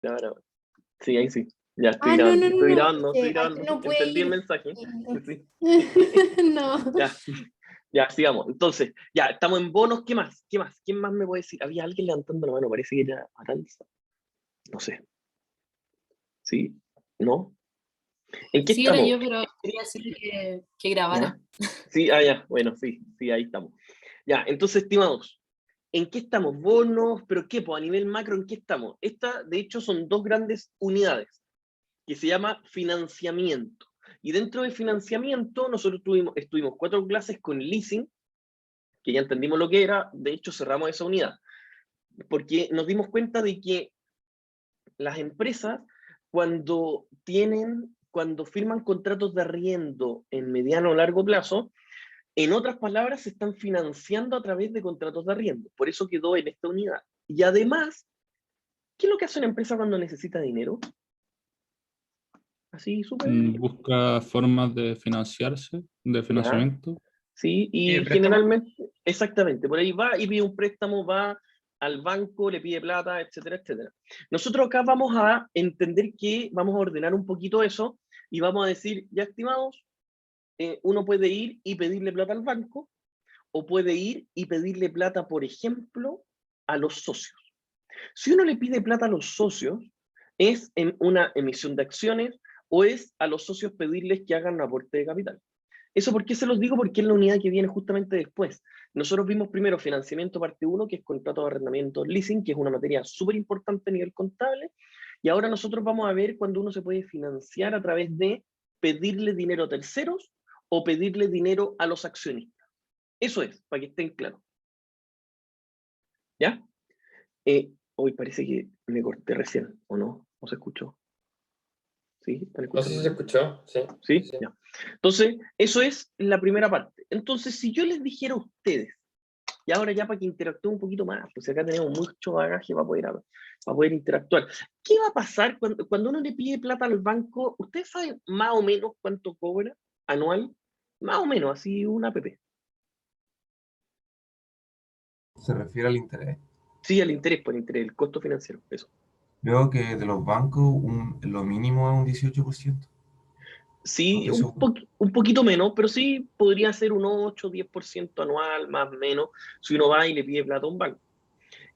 ahora. Sí, ahí sí. Ya estoy Ah, no, grabando. no, no, Estoy no. grabando, estoy Aquí grabando. no puede Entendí el ir. mensaje. Sí. No. Ya, ya, sigamos. Entonces, ya, estamos en bonos. ¿Qué más? ¿Qué más? ¿Quién más me puede decir? Había alguien levantando la mano, parece que era Aranza. No sé. ¿Sí? ¿No? ¿En qué Sí, era estamos? yo, pero quería decirle que grabara. ¿Ya? Sí, ah, ya, bueno, sí, sí, ahí estamos. Ya, entonces, estimados, ¿en qué estamos? Bonos, pero ¿qué? Pues a nivel macro, ¿en qué estamos? Esta, de hecho, son dos grandes unidades, que se llama financiamiento. Y dentro de financiamiento, nosotros estuvimos 4 clases con leasing, que ya entendimos lo que era, de hecho cerramos esa unidad, porque nos dimos cuenta de que las empresas, cuando firman contratos de arriendo en mediano o largo plazo, en otras palabras, se están financiando a través de contratos de arriendo. Por eso quedó en esta unidad. Y además, ¿qué es lo que hace una empresa cuando necesita dinero? Así, súper. Busca formas de financiarse, de Ya, financiamiento. sí, y préstamo? generalmente, exactamente, por ahí va y pide un préstamo, va al banco, le pide plata, etcétera, etcétera. Nosotros acá vamos a entender que vamos a ordenar un poquito eso y vamos a decir, ya estimados, uno puede ir y pedirle plata al banco o puede ir y pedirle plata, por ejemplo, a los socios. Si uno le pide plata a los socios, es en una emisión de acciones o es a los socios pedirles que hagan un aporte de capital. ¿Eso por qué se los digo? Porque es la unidad que viene justamente después. Nosotros vimos primero financiamiento parte 1, que es contrato de arrendamiento leasing, que es una materia súper importante a nivel contable, y ahora nosotros vamos a ver cuando uno se puede financiar a través de pedirle dinero a terceros o pedirle dinero a los accionistas. Eso es, para que estén claros. ¿Ya? Hoy parece que me corté recién, ¿o no? ¿O se escuchó? ¿Sí? ¿Están No sé escuchando si se bien? escuchó, sí. ¿Sí? Sí. Ya. Entonces, eso es la primera parte. Entonces, si yo les dijera a ustedes, y ahora ya para que interactúen un poquito más, pues acá tenemos mucho bagaje para poder interactuar. ¿Qué va a pasar cuando uno le pide plata al banco? ¿Ustedes saben más o menos cuánto cobra anual? Más o menos, así una app. Se refiere al interés. Sí, al interés, por interés, el costo financiero, eso. Creo que de los bancos lo mínimo es un 18%. No Sí, estoy seguro. un poquito menos, pero sí podría ser un 8 o 10% anual, más o menos, si uno va y le pide plata a un banco.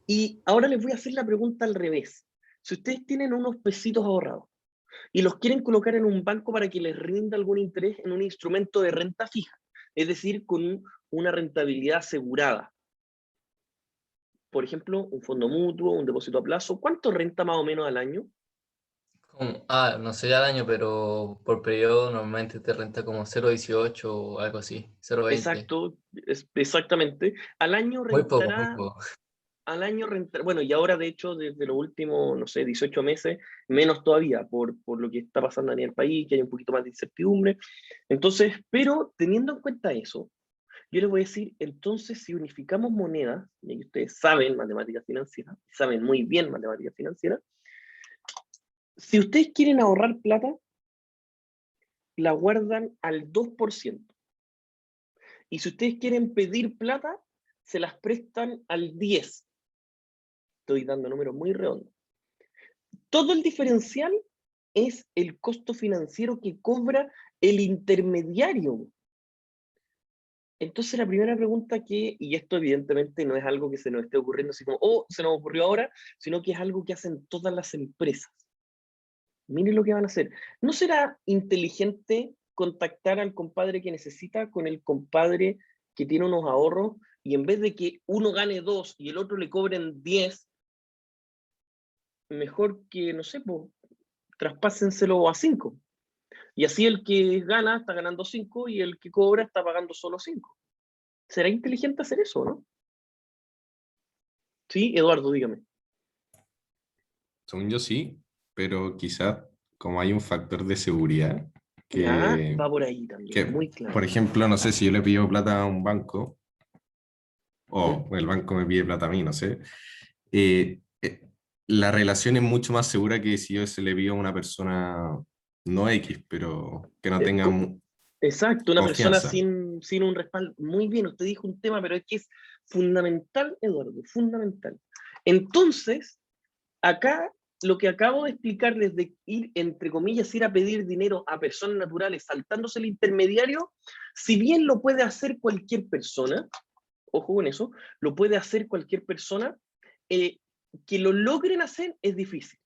Y ahora les voy a hacer la pregunta al revés. Si ustedes tienen unos pesitos ahorrados y los quieren colocar en un banco para que les rinda algún interés en un instrumento de renta fija, es decir, con una rentabilidad asegurada, por ejemplo, un fondo mutuo, un depósito a plazo, ¿cuánto renta más o menos al año? No sé al año, pero por periodo normalmente te renta como 0,18 o algo así, 0,20. Exacto, exactamente. Al año Muy poco, muy rentará. poco. Al año rentar, bueno, y ahora de hecho desde los últimos, no sé, 18 meses, menos todavía por lo que está pasando en el país, que hay un poquito más de incertidumbre. Entonces, pero teniendo en cuenta eso, yo les voy a decir, entonces si unificamos monedas, y ahí ustedes saben matemáticas financieras, saben muy bien matemáticas financieras, si ustedes quieren ahorrar plata, la guardan al 2%. Y si ustedes quieren pedir plata, se las prestan al 10%. Estoy dando números muy redondos. Todo el diferencial es el costo financiero que cobra el intermediario. Entonces la primera pregunta y esto evidentemente no es algo que se nos esté ocurriendo así como, oh, se nos ocurrió ahora, sino que es algo que hacen todas las empresas. Miren lo que van a hacer. ¿No será inteligente contactar al compadre que necesita con el compadre que tiene unos ahorros y en vez de que uno gane 2 y el otro le cobren 10, mejor que, no sé, pues, traspásenselo a 5? Y así el que gana está ganando 5 y el que cobra está pagando solo 5. ¿Será inteligente hacer eso, no? Sí, Eduardo, dígame. Según yo sí, pero quizás como hay un factor de seguridad Ya, que, va por ahí también, muy claro. por ejemplo, no sé si yo le pido plata a un banco o el banco me pide plata a mí, no sé. eh, eh, la relación es mucho más segura que si yo se le pido a una persona no X, pero que no Eh, tenga co- Exacto, una persona confianza. sin un respaldo. Muy bien, usted dijo un tema, pero es que es fundamental, Eduardo, fundamental. Entonces, acá lo que acabo de explicarles de ir, entre comillas, ir a pedir dinero a personas naturales saltándose el intermediario, si bien lo puede hacer cualquier persona, ojo con eso, lo puede hacer cualquier persona, que lo logren hacer es difícil.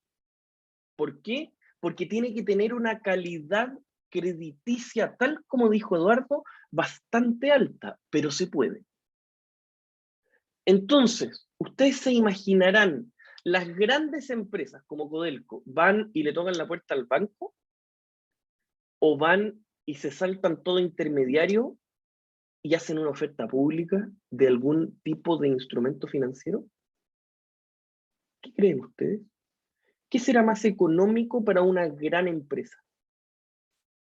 ¿Por qué? Porque tiene que tener una calidad crediticia, tal como dijo Eduardo, bastante alta, pero se puede. Entonces, ustedes se imaginarán, las grandes empresas como Codelco, ¿van y le tocan la puerta al banco? ¿O van y se saltan todo intermediario y hacen una oferta pública de algún tipo de instrumento financiero? ¿Qué creen ustedes? ¿Qué será más económico para una gran empresa?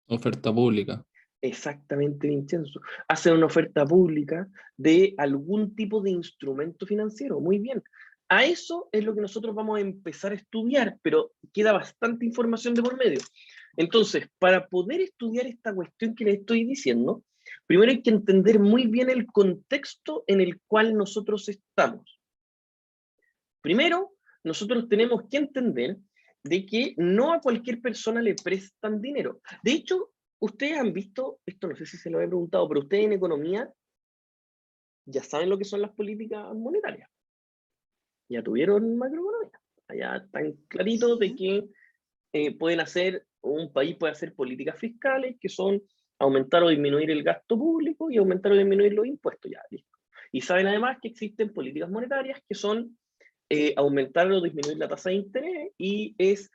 Oferta pública. Exactamente, Vincenzo. Hacer una oferta pública de algún tipo de instrumento financiero. Muy bien. A eso es lo que nosotros vamos a empezar a estudiar, pero queda bastante información de por medio. Entonces, para poder estudiar esta cuestión que les estoy diciendo, primero hay que entender muy bien el contexto en el cual nosotros estamos. Primero, nosotros tenemos que entender de que no a cualquier persona le prestan dinero. De hecho, ustedes han visto, esto no sé si se lo he preguntado, pero ustedes en economía ya saben lo que son las políticas monetarias. Ya tuvieron macroeconomía. Allá están claritos de que pueden hacer, un país puede hacer políticas fiscales que son aumentar o disminuir el gasto público y aumentar o disminuir los impuestos. Ya, listo. Y saben además que existen políticas monetarias que son aumentar o disminuir la tasa de interés y es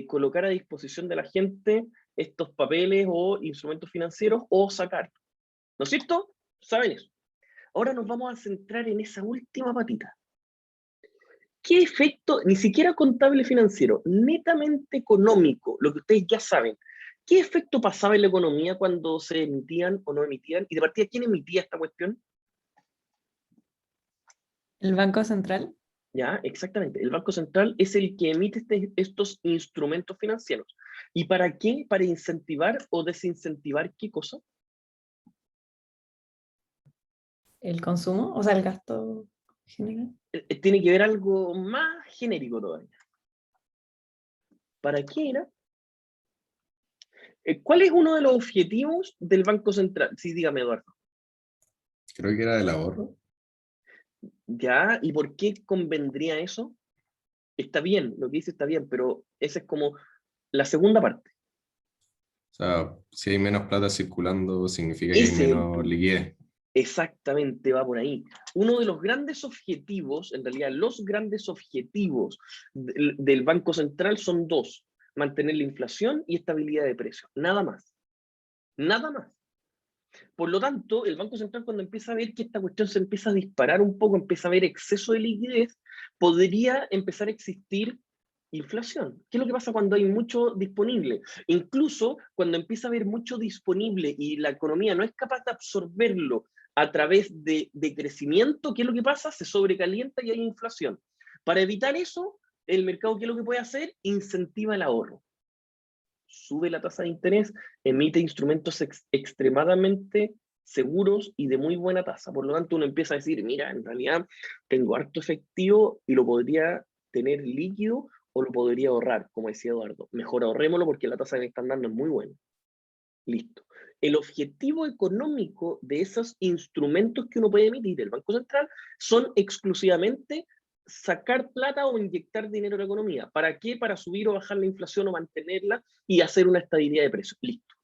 colocar a disposición de la gente estos papeles o instrumentos financieros o sacarlos. ¿No es cierto? ¿Saben eso? Ahora nos vamos a centrar en esa última patita. ¿Qué efecto, ni siquiera contable financiero, netamente económico, lo que ustedes ya saben, qué efecto pasaba en la economía cuando se emitían o no emitían? Y de partida, ¿quién emitía esta cuestión? ¿El Banco Central? Ya, exactamente. El Banco Central es el que emite estos instrumentos financieros. ¿Y para qué? Para incentivar o desincentivar ¿qué cosa? ¿El consumo? O sea, el gasto general. Tiene que ver algo más genérico todavía. ¿Para qué era? ¿Cuál es uno de los objetivos del Banco Central? Sí, dígame, Eduardo. Creo que era del ahorro. Ya, ¿y por qué convendría eso? Está bien, lo que dice está bien, pero esa es como la segunda parte. O sea, si hay menos plata circulando, significa que hay Ese es el menos punto. liquidez. Exactamente, va por ahí. Uno de los grandes objetivos, en realidad los grandes objetivos del Banco Central son dos: mantener la inflación y estabilidad de precios. Nada más. Nada más. Por lo tanto, el Banco Central, cuando empieza a ver que esta cuestión se empieza a disparar un poco, empieza a haber exceso de liquidez, podría empezar a existir inflación. ¿Qué es lo que pasa cuando hay mucho disponible? Incluso cuando empieza a haber mucho disponible y la economía no es capaz de absorberlo a través de crecimiento, ¿qué es lo que pasa? Se sobrecalienta y hay inflación. Para evitar eso, el mercado, ¿qué es lo que puede hacer? Incentiva el ahorro. Sube la tasa de interés, emite instrumentos extremadamente seguros y de muy buena tasa. Por lo tanto, uno empieza a decir, mira, en realidad tengo harto efectivo y lo podría tener líquido o lo podría ahorrar, como decía Eduardo. Mejor ahorrémoslo porque la tasa que me están dando es muy buena. Listo. El objetivo económico de esos instrumentos que uno puede emitir el Banco Central son exclusivamente sacar plata o inyectar dinero a la economía. ¿Para qué? Para subir o bajar la inflación o mantenerla y hacer una estabilidad de precios. Listo.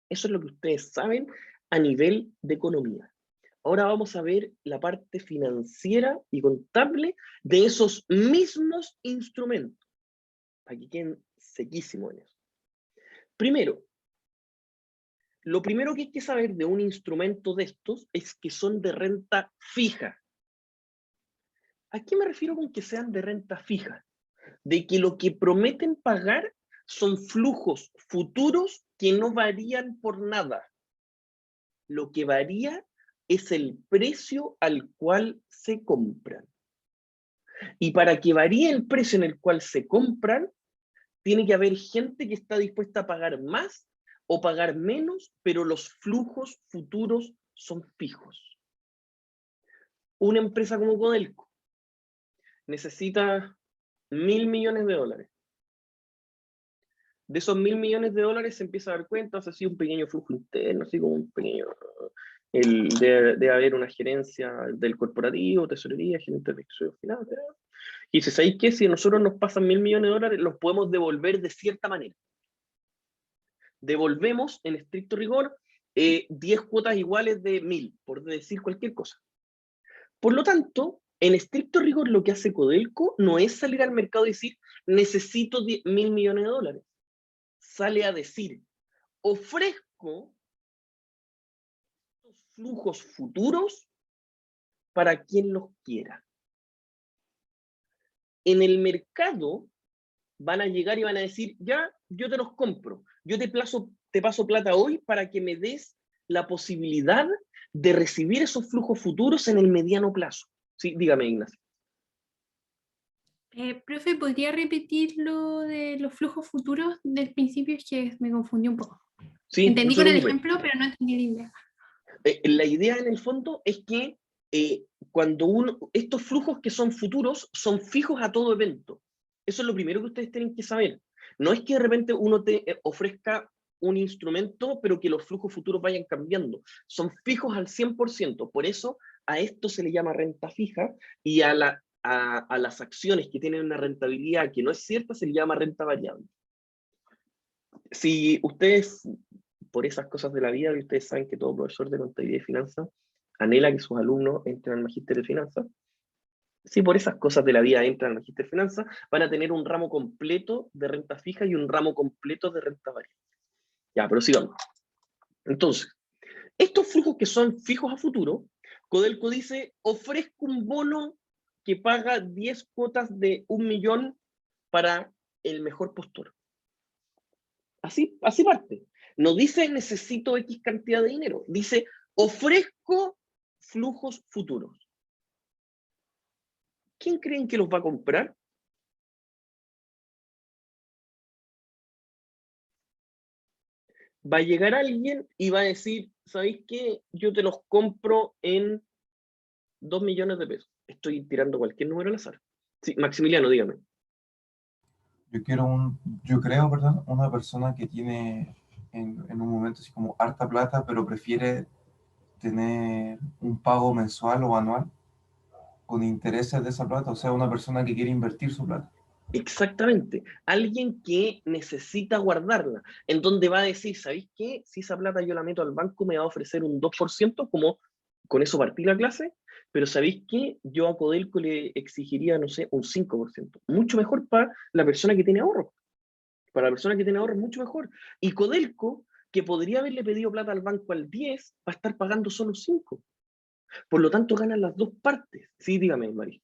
Eso es lo que ustedes saben a nivel de economía. Ahora vamos a ver la parte financiera y contable de esos mismos instrumentos. Aquí queden sequísimos en eso. Primero, lo primero que hay que saber de un instrumento de estos es que son de renta fija. ¿A qué me refiero con que sean de renta fija? De que lo que prometen pagar son flujos futuros que no varían por nada. Lo que varía es el precio al cual se compran. Y para que varíe el precio en el cual se compran, tiene que haber gente que está dispuesta a pagar más o pagar menos, pero los flujos futuros son fijos. Una empresa como Codelco necesita 1.000 millones de dólares. De esos 1.000 millones de dólares se empieza a dar cuenta, o sea, así un pequeño flujo interno, así como un pequeño... de haber una gerencia del corporativo, tesorería, gerente de ejercicio final. Y dice, ¿sabéis qué? Si a nosotros nos pasan 1.000 millones de dólares, los podemos devolver de cierta manera. Devolvemos, en estricto rigor, 10 cuotas iguales de 1.000, por decir cualquier cosa. Por lo tanto, en estricto rigor, lo que hace Codelco no es salir al mercado y decir, necesito 1.000 millones de dólares. Sale a decir, ofrezco flujos futuros para quien los quiera. En el mercado van a llegar y van a decir, ya, yo te los compro, yo te paso plata hoy para que me des la posibilidad de recibir esos flujos futuros en el mediano plazo. Sí, dígame, Ignacio. Profe, ¿podría repetir lo de los flujos futuros del principio? Es que me confundió un poco. Sí, Entendí no se con el preocupe. ejemplo, pero no entendí la idea. La idea en el fondo es que cuando estos flujos que son futuros son fijos a todo evento. Eso es lo primero que ustedes tienen que saber. No es que de repente uno te ofrezca un instrumento, pero que los flujos futuros vayan cambiando. Son fijos al 100%. Por eso a esto se le llama renta fija y a las acciones que tienen una rentabilidad que no es cierta se le llama renta variable. Si ustedes, por esas cosas de la vida, y ustedes saben que todo profesor de contabilidad y finanzas anhela que sus alumnos entren al magíster de finanzas, si por esas cosas de la vida entran al magíster de finanzas, van a tener un ramo completo de renta fija y un ramo completo de renta variable. Ya, pero sigamos. Entonces, estos flujos que son fijos a futuro, Codelco dice, ofrezco un bono que paga 10 cuotas de 1 millón para el mejor postor. Así parte. No dice necesito X cantidad de dinero, dice ofrezco flujos futuros. ¿Quién creen que los va a comprar? Va a llegar alguien y va a decir, ¿sabéis qué? Yo te los compro en 2 millones de pesos. Estoy tirando cualquier número al azar. Sí, Maximiliano, dígame. Yo creo, perdón, una persona que tiene en un momento así como harta plata, pero prefiere tener un pago mensual o anual con intereses de esa plata, o sea, una persona que quiere invertir su plata. Exactamente. Alguien que necesita guardarla, en donde va a decir, ¿sabéis qué? Si esa plata yo la meto al banco me va a ofrecer un 2%, como con eso partí la clase, pero ¿sabéis qué? Yo a Codelco le exigiría, no sé, un 5%. Mucho mejor para la persona que tiene ahorro. Para la persona que tiene ahorro es mucho mejor. Y Codelco, que podría haberle pedido plata al banco al 10, va a estar pagando solo 5. Por lo tanto, ganan las dos partes. Sí, dígame, María.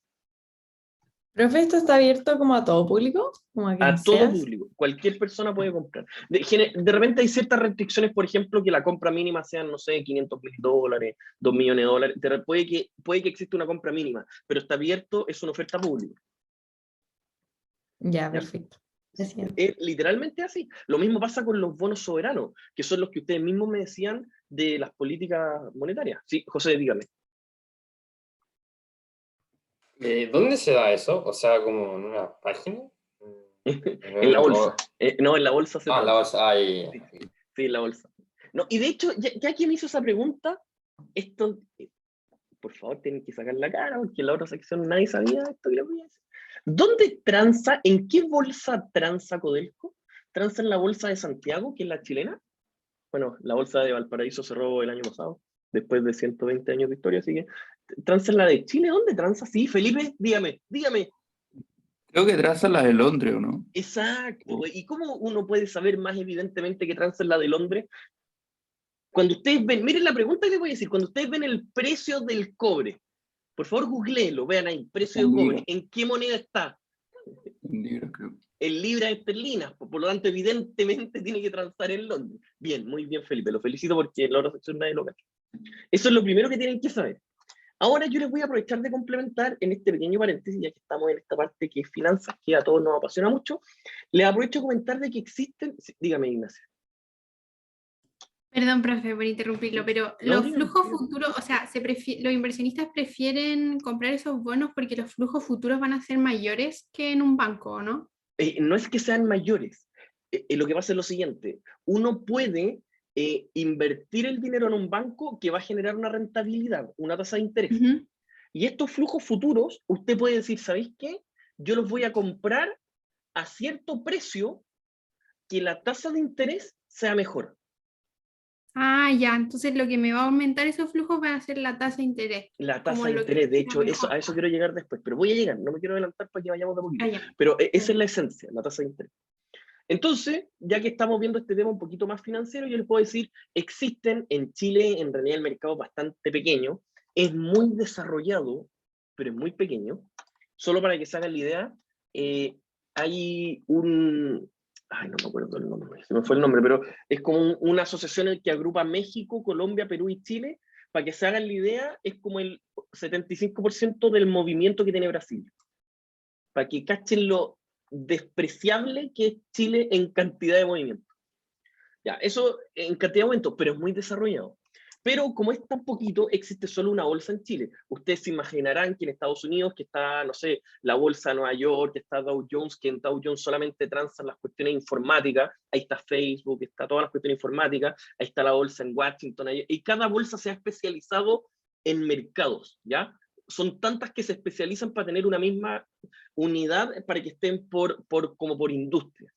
Profe, ¿esto está abierto como a todo público? Como a quien A todo seas. público, cualquier persona puede comprar. De repente hay ciertas restricciones, por ejemplo, que la compra mínima sean, no sé, 500.000 dólares, 2 millones de dólares. Puede que exista una compra mínima, pero está abierto, es una oferta pública. Ya, perfecto. Gracias. Es literalmente así. Lo mismo pasa con los bonos soberanos, que son los que ustedes mismos me decían de las políticas monetarias. Sí, José, dígame. ¿Dónde se da eso? O sea, como en una página. En la bolsa. No, en la bolsa se Ah, trata. la bolsa. Ahí. Sí, en la bolsa. No, y de hecho, ya que me hizo esa pregunta, esto, por favor, tienen que sacar la cara, porque en la otra sección nadie sabía esto que les voy a decir. ¿Dónde transa, en qué bolsa transa Codelco? ¿Transa en la bolsa de Santiago, que es la chilena? Bueno, la bolsa de Valparaíso cerró el año pasado, después de 120 años de historia, así que transa en la de Chile. ¿Dónde transa? Sí, Felipe, dígame. Creo que traza la de Londres, ¿o no? Exacto. ¿Y cómo uno puede saber más evidentemente que transa en la de Londres? Cuando ustedes ven, miren la pregunta que les voy a decir, cuando ustedes ven el precio del cobre, por favor googleenlo, vean ahí, precio del cobre, ¿en qué moneda está? En libras, creo. En libras esterlinas, por lo tanto evidentemente tiene que transar en Londres. Bien, muy bien Felipe, lo felicito porque en la otra sección nadie lo cacha. Eso es lo primero que tienen que saber. Ahora yo les voy a aprovechar de complementar en este pequeño paréntesis, ya que estamos en esta parte que es finanzas, que a todos nos apasiona mucho, les aprovecho de comentar de que existen, dígame Ignacio. Perdón, profe, por interrumpirlo, pero No, los dígame, flujos dígame. futuros, o sea, los inversionistas prefieren comprar esos bonos porque los flujos futuros van a ser mayores que en un banco, ¿no? No es que sean mayores. Lo que pasa es lo siguiente, uno puede invertir el dinero en un banco que va a generar una rentabilidad, una tasa de interés. Ujú. Y estos flujos futuros, usted puede decir, ¿sabéis qué? Yo los voy a comprar a cierto precio que la tasa de interés sea mejor. Ah, ya, entonces lo que me va a aumentar esos flujos va a ser la tasa de interés. La Como tasa de lo que interés, de sea hecho, mejor. a eso quiero llegar después, pero voy a llegar, no me quiero adelantar para que vayamos de a poquito. Ah, ya. Pero esa es la esencia, la tasa de interés. Entonces, ya que estamos viendo este tema un poquito más financiero, yo les puedo decir, existen en Chile, en realidad el mercado es bastante pequeño, es muy desarrollado, pero es muy pequeño. Solo para que se hagan la idea, hay un, ay, no me acuerdo el nombre, se me fue el nombre, pero es como una asociación que agrupa México, Colombia, Perú y Chile. Para que se hagan la idea, es como el 75% del movimiento que tiene Brasil. Para que cachen lo despreciable que es Chile en cantidad de movimiento. Ya, eso en cantidad de movimientos, pero es muy desarrollado. Pero como es tan poquito, existe solo una bolsa en Chile. Ustedes se imaginarán que en Estados Unidos, que está, no sé, la bolsa de Nueva York, que está Dow Jones, que en Dow Jones solamente transan las cuestiones informáticas, ahí está Facebook, está todas las cuestiones informáticas, ahí está la bolsa en Washington, y cada bolsa se ha especializado en mercados, ¿ya? Son tantas que se especializan para tener una misma unidad para que estén como por industria.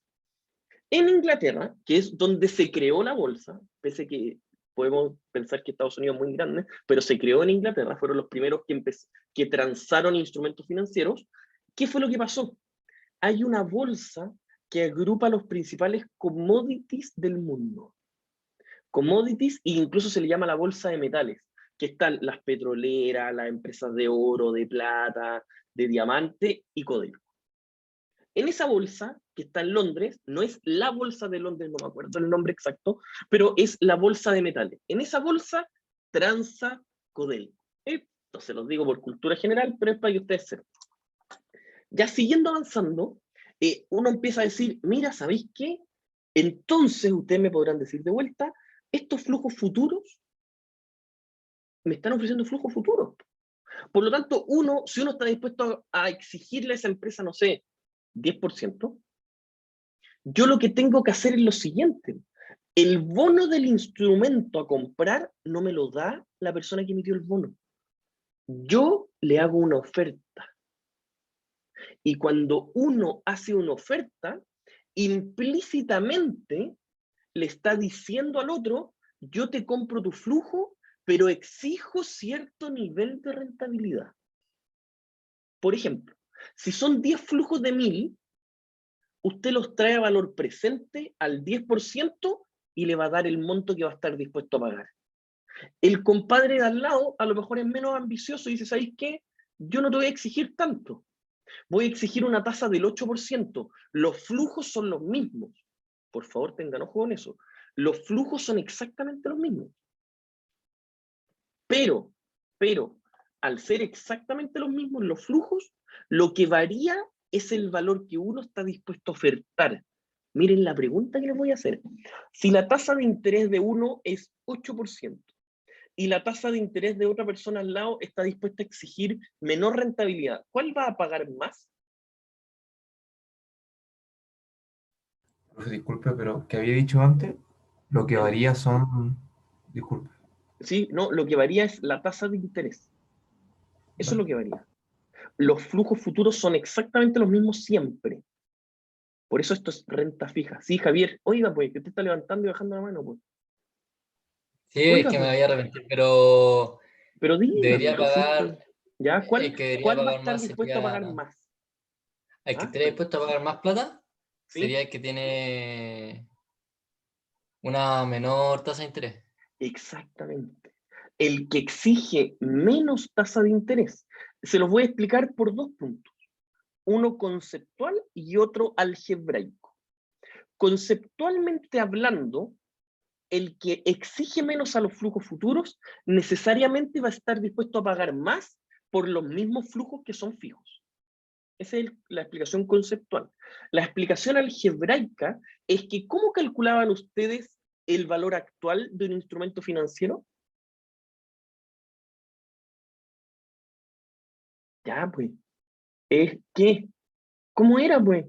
En Inglaterra, que es donde se creó la bolsa, pese a que podemos pensar que Estados Unidos es muy grande, pero se creó en Inglaterra, fueron los primeros que transaron instrumentos financieros. ¿Qué fue lo que pasó? Hay una bolsa que agrupa los principales commodities del mundo. Commodities, e incluso se le llama la bolsa de metales, que están las petroleras, las empresas de oro, de plata, de diamante y codelco. En esa bolsa, que está en Londres, no es la bolsa de Londres, no me acuerdo el nombre exacto, pero es la bolsa de metales. En esa bolsa transa Codelco. Esto se los digo por cultura general, pero es para que ustedes sepan. Ya siguiendo avanzando, uno empieza a decir, mira, ¿sabéis qué? Entonces ustedes me podrán decir de vuelta, estos flujos futuros me están ofreciendo flujos futuros. Por lo tanto, si uno está dispuesto a exigirle a esa empresa, no sé, 10%, yo lo que tengo que hacer es lo siguiente. El bono del instrumento a comprar no me lo da la persona que emitió el bono. Yo le hago una oferta. Y cuando uno hace una oferta, implícitamente le está diciendo al otro, yo te compro tu flujo, pero exijo cierto nivel de rentabilidad. Por ejemplo, si son 10 flujos de 1000, usted los trae a valor presente al 10% y le va a dar el monto que va a estar dispuesto a pagar. El compadre de al lado a lo mejor es menos ambicioso y dice, ¿sabéis qué? Yo no te voy a exigir tanto. Voy a exigir una tasa del 8%. Los flujos son los mismos. Por favor, tengan ojo con eso. Los flujos son exactamente los mismos. Pero, al ser exactamente los mismos los flujos, lo que varía es el valor que uno está dispuesto a ofertar. Miren la pregunta que les voy a hacer. Si la tasa de interés de uno es 8% y la tasa de interés de otra persona al lado está dispuesta a exigir menor rentabilidad, ¿cuál va a pagar más? Disculpe, pero que había dicho antes, lo que varía son... Disculpe. Sí, no, lo que varía es la tasa de interés. Eso es lo que varía. Los flujos futuros son exactamente los mismos siempre. Por eso esto es renta fija. Sí, Javier, oiga, pues, que usted está levantando y bajando la mano, pues. Sí, es Oiga, que me pues, voy a arrepentir, pero pero dígame, debería pues, sí, pagar, ¿ya? el que debería ¿Cuál va a pagar estar más dispuesto a sería, pagar más? el que ¿Ah? estaría dispuesto a pagar más plata, ¿Sí? sería el que tiene una menor tasa de interés. Exactamente. El que exige menos tasa de interés. Se los voy a explicar por dos puntos. Uno conceptual y otro algebraico. Conceptualmente hablando, el que exige menos a los flujos futuros necesariamente va a estar dispuesto a pagar más por los mismos flujos que son fijos. Esa es la explicación conceptual. La explicación algebraica es que ¿cómo calculaban ustedes el valor actual de un instrumento financiero? Ya, pues. ¿Es qué? ¿Cómo era, pues?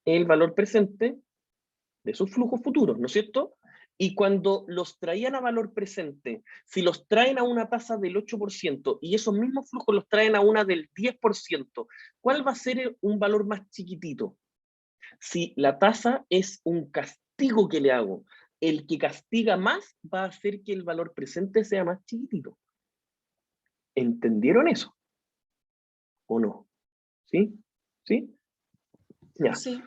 El valor presente de sus flujos futuros, ¿no es cierto? Y cuando los traían a valor presente, si los traen a una tasa del 8% y esos mismos flujos los traen a una del 10%, ¿cuál va a ser un valor más chiquitito? Si la tasa es un castigo que le hago, el que castiga más va a hacer que el valor presente sea más chiquitito. ¿Entendieron eso? ¿O no? ¿Sí? ¿Sí? Ya. Sí.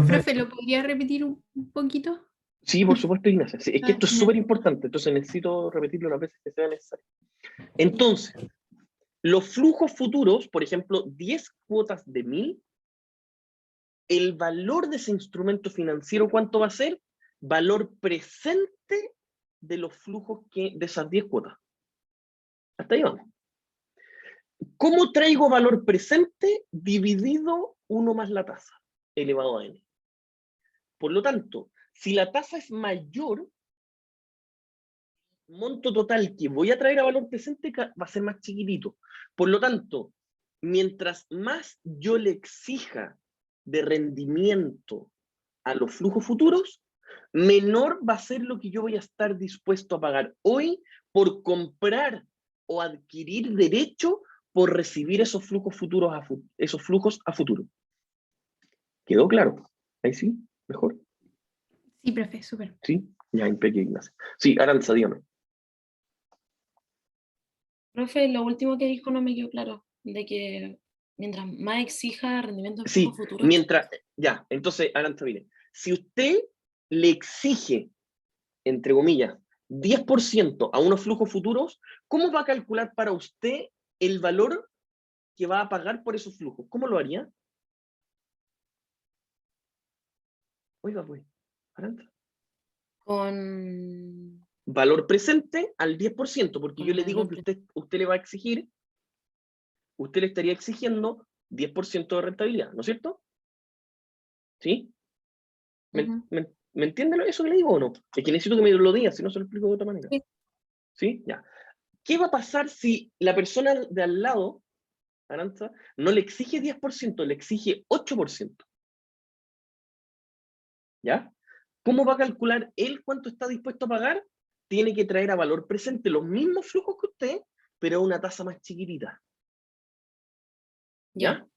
Profe, ¿lo podría repetir un poquito? Sí, por supuesto, Ignacia. Sí, es que esto es ya. súper importante, entonces necesito repetirlo las veces que sea necesario. Entonces, los flujos futuros, por ejemplo, 10 cuotas de 1000, el valor de ese instrumento financiero, ¿cuánto va a ser? Valor presente de los flujos de esas 10 cuotas. Hasta ahí vamos. ¿Cómo traigo valor presente dividido 1 más la tasa, elevado a n? Por lo tanto, si la tasa es mayor, el monto total que voy a traer a valor presente va a ser más chiquitito. Por lo tanto, mientras más yo le exija de rendimiento a los flujos futuros, menor va a ser lo que yo voy a estar dispuesto a pagar hoy por comprar o adquirir derecho por recibir esos flujos futuros a futuro. ¿Quedó claro? Ahí sí, mejor. Sí, profe, súper. Sí, ya impecable, Ignacio. Sí, Aranza, dígame. Profe, lo último que dijo no me quedó claro, de que mientras más exija rendimiento de Sí, flujo futuro. mientras, ya, entonces, Aranza, mire, si usted le exige, entre comillas, 10% a unos flujos futuros, ¿cómo va a calcular para usted el valor que va a pagar por esos flujos? ¿Cómo lo haría? Oiga, pues, Aranza. Con Valor presente al 10%, porque yo le digo valor que usted le va a exigir, usted le estaría exigiendo 10% de rentabilidad, ¿no es cierto? ¿Sí? ¿Me entiende eso que le digo o no? Es que necesito que me lo diga, si no se lo explico de otra manera. Sí. ¿Sí? Ya. ¿Qué va a pasar si la persona de al lado, Aranza, no le exige 10%, le exige 8%? ¿Ya? ¿Cómo va a calcular él cuánto está dispuesto a pagar? Tiene que traer a valor presente los mismos flujos que usted, pero a una tasa más chiquitita. ¿Ya?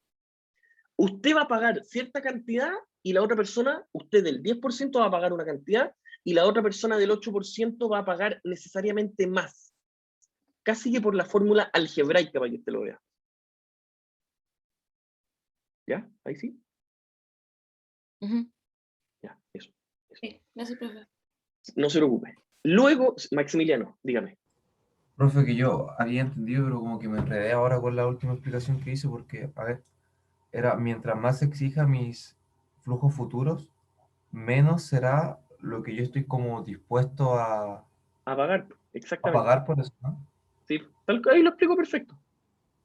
Usted va a pagar cierta cantidad y la otra persona, usted del 10% va a pagar una cantidad y la otra persona del 8% va a pagar necesariamente más. Casi que por la fórmula algebraica para que usted lo vea. ¿Ya? ¿Ahí sí? Ya, eso. Sí, gracias, profe. No se preocupe. Luego, Maximiliano, dígame. Profe, que yo había entendido, pero como que me enredé ahora con la última explicación que hice, porque, a ver, era mientras más exija mis flujos futuros, menos será lo que yo estoy como dispuesto a A pagar, exactamente. pagar por eso, ¿no? Sí, ahí lo explico perfecto.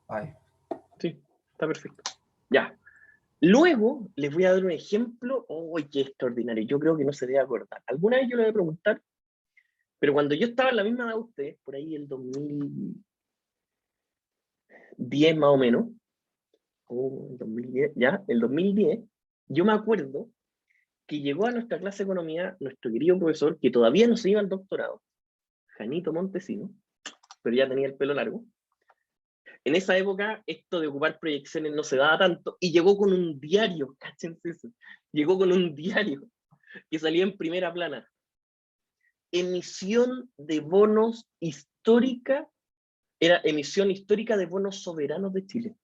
Ay, Sí, está perfecto. Ya. Luego les voy a dar un ejemplo. ¡Uy, qué extraordinario! Yo creo que no se debe acordar. Alguna vez yo le voy a preguntar, pero cuando yo estaba en la misma edad de ustedes, por ahí el 2010 más o menos, el 2010, ya, el 2010, yo me acuerdo que llegó a nuestra clase de economía nuestro querido profesor, que todavía no se iba al doctorado, Janito Montesino, pero ya tenía el pelo largo. En esa época, esto de ocupar proyecciones no se daba tanto, y llegó con un diario, cáchense eso, llegó con un diario que salía en primera plana. Emisión de bonos histórica, era emisión histórica de bonos soberanos de Chile.